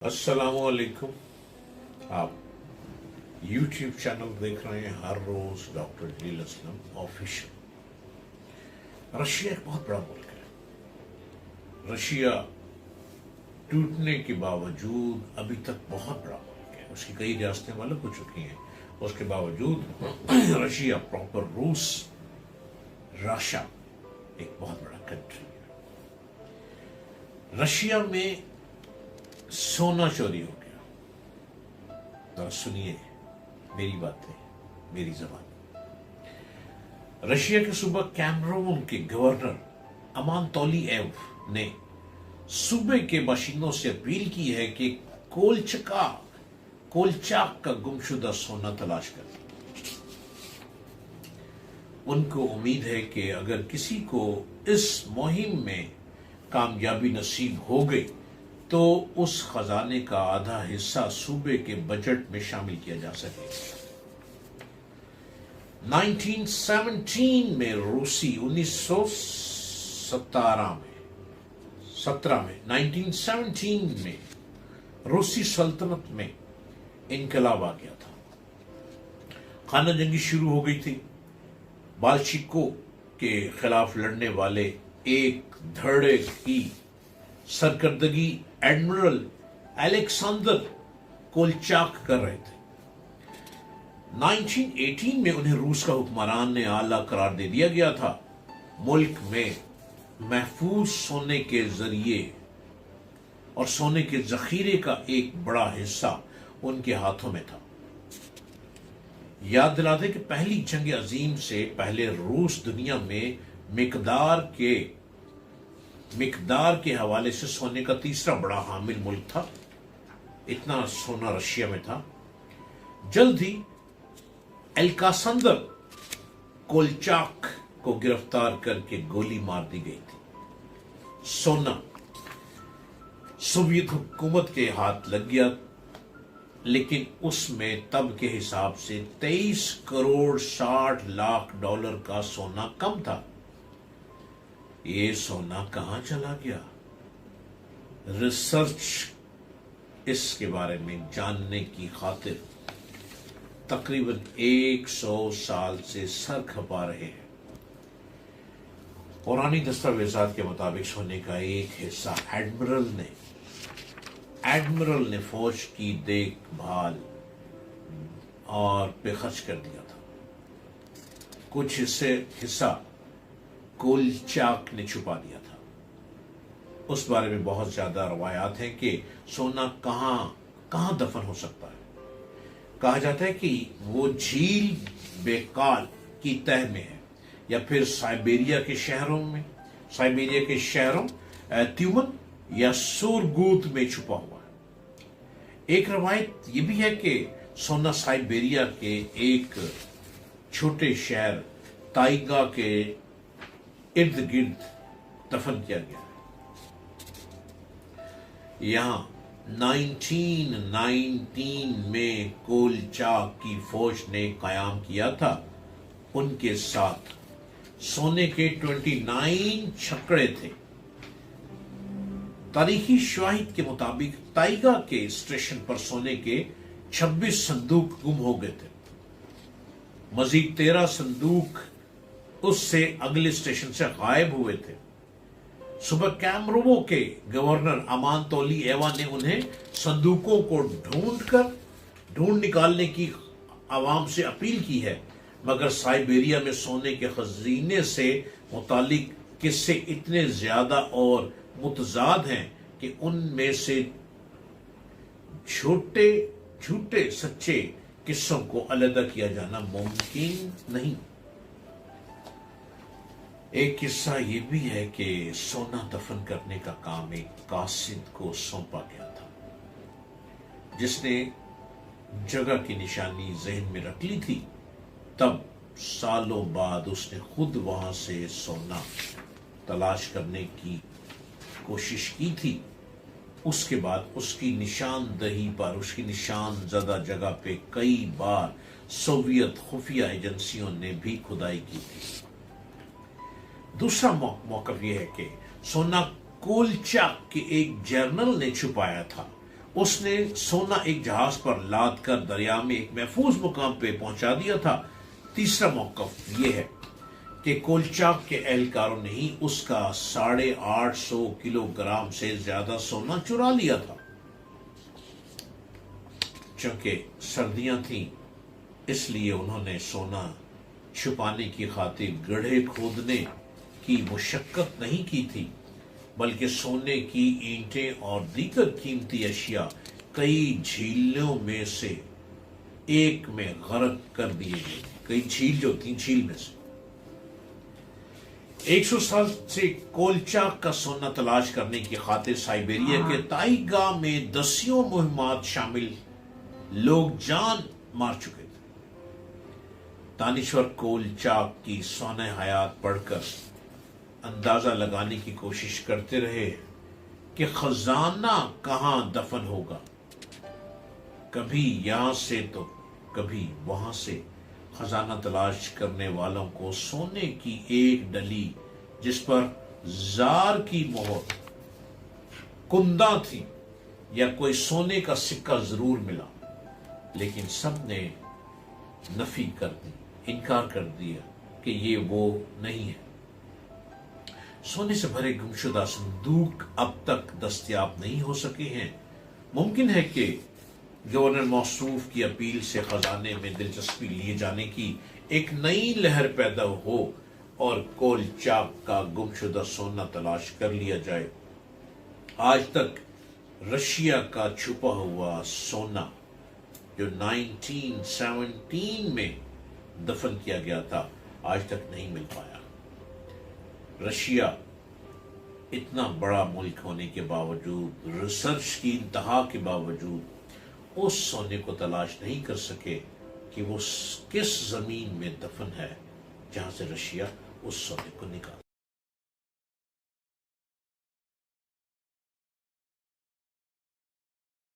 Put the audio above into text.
अस्सलाम वालेकुम। आप यूट्यूब चैनल देख रहे हैं हर रोज डॉक्टर जलील असलम ऑफिशियल। रशिया एक बहुत बड़ा मुल्क है। रशिया टूटने के बावजूद अभी तक बहुत बड़ा मुल्क है। उसकी कई रियासतें अलग हो चुकी हैं, उसके बावजूद रशिया प्रॉपर रूस राशा एक बहुत बड़ा कंट्री है। रशिया में सोना चोरी हो गया। तो सुनिए मेरी बातें, मेरी जबान। रशिया के सूबा कैमरून के गवर्नर अमान तोलिएव ने सूबे के बाशिंदों से अपील की है कि कोलचाक का गुमशुदा सोना तलाश करें। उनको उम्मीद है कि अगर किसी को इस मुहिम में कामयाबी नसीब हो गई तो उस खजाने का आधा हिस्सा सूबे के बजट में शामिल किया जा सकेगा। 1917 में रूसी 1917 में रूसी सल्तनत में इनकलाब आ गया था। खाना जंगी शुरू हो गई थी। बाल्शिकों के खिलाफ लड़ने वाले एक धड़े की सरकर्दगी एडमिरल अलेक्जेंडर कोलचाक कर रहे थे। 1918 में उन्हें रूस का हुक्मरान ने आला करार दे दिया गया था। मुल्क में महफूज सोने के जरिए और सोने के जखीरे का एक बड़ा हिस्सा उनके हाथों में था। याद दिला दें कि पहली जंग अजीम से पहले रूस दुनिया में मिकदार के हवाले से सोने का तीसरा बड़ा हामिल मुल्क था। इतना सोना रशिया में था। जल्द ही एल्कासंदर कोलचाक को गिरफ्तार करके गोली मार दी गई थी। सोना सोवियत हुकूमत के हाथ लग गया, लेकिन उसमें तब के हिसाब से 23 करोड़ 60 लाख डॉलर का सोना कम था। ये सोना कहां चला गया? रिसर्च इसके बारे में जानने की खातिर तकरीबन 100 साल से सर खपा रहे हैं। पुरानी दस्तावेजात के मुताबिक सोने का एक हिस्सा एडमिरल ने फौज की देखभाल और पे खर्च कर दिया था। कुछ हिस्सा कोलचाक ने छुपा दिया था। उस बारे में बहुत ज्यादा रवायात हैं कि सोना कहां दफन हो सकता है। कहा जाता है कि वो झील बेकाल की तह में है, या फिर साइबेरिया के शहरों त्यूमन या सुरगूत में छुपा हुआ है। एक रवायत यह भी है कि सोना साइबेरिया के एक छोटे शहर ताइगा के इर्द गिर्द दफन किया गया है। यहां 1919 में कोलचाक की फौज ने कायम किया था। उनके साथ सोने के 29 छकड़े थे। तारीखी शवाहिद के मुताबिक ताइगा के स्टेशन पर सोने के 26 संदूक गुम हो गए थे। मजीद 13 संदूक उससे अगले स्टेशन से गायब हुए थे। सुबह कैमरूमो के गवर्नर अमान तोलिएवा ने उन्हें संदूकों को ढूंढ निकालने की आवाम से अपील की है, मगर साइबेरिया में सोने के खजीने से मुतालिक किस्से इतने ज्यादा और मुतजाद हैं कि उनमें से झूठे सच्चे किस्सों को अलग किया जाना मुमकिन नहीं। एक किस्सा ये भी है कि सोना दफन करने का काम एक कासिद को सौंपा गया था, जिसने जगह की निशानी जहन में रख ली थी। तब सालों बाद उसने खुद वहां से सोना तलाश करने की कोशिश की थी। उसके बाद उसकी निशानदही पर, उसकी निशान ज़दा जगह पे कई बार सोवियत खुफिया एजेंसियों ने भी खुदाई की थी। दूसरा मौकफ यह है कि सोना कोलचाक के एक जर्नल ने छुपाया था। اس نے سونا ایک جہاز پر لاد کر دریا میں ایک محفوظ مقام پہ پہنچا دیا تھا۔ تیسرا موقف یہ ہے کہ کولچاک کے اہلکاروں نے ہی اس کا 850 کلو گرام سے زیادہ سونا چرا لیا تھا۔ چونکہ سردیاں تھیں اس لیے انہوں نے سونا چھپانے کی خاطر گڑھے کھودنے کی مشقت نہیں کی تھی، بلکہ سونے کی اینٹیں اور دیگر قیمتی اشیاء کئی جھیلوں میں سے ایک میں غرق کر دیے گئے تھے۔ کئی جھیل جو تھی، جھیل میں سے 100 سال سے کولچاک کا سونا تلاش کرنے کی خاطر سائبیریا کے تائیگا میں دسیوں مہمات شامل لوگ جان مار چکے تھے۔ دانشور کولچاک کی سوانح حیات پڑھ کر اندازہ لگانے کی کوشش کرتے رہے کہ خزانہ کہاں دفن ہوگا، کبھی یہاں سے تو کبھی وہاں سے۔ خزانہ تلاش کرنے والوں کو سونے کی ایک ڈلی جس پر زار کی مہر کندہ تھی یا کوئی سونے کا سکہ ضرور ملا، لیکن سب نے نفی کر دی، انکار کر دیا کہ یہ وہ نہیں ہے۔ سونے سے بھرے گمشدہ صندوق اب تک دستیاب نہیں ہو سکے ہیں۔ ممکن ہے کہ گورنر موصوف کی اپیل سے خزانے میں دلچسپی لیے جانے کی ایک نئی لہر پیدا ہو اور کولچاک کا گمشدہ سونا تلاش کر لیا جائے۔ آج تک رشیا کا چھپا ہوا سونا جو 1917 میں دفن کیا گیا تھا آج تک نہیں مل پایا۔ رشیا اتنا بڑا ملک ہونے کے باوجود، ریسرچ کی انتہا کے باوجود اس سونے کو تلاش نہیں کر سکے کہ وہ کس زمین میں دفن ہے جہاں سے رشیا اس سونے کو نکالا۔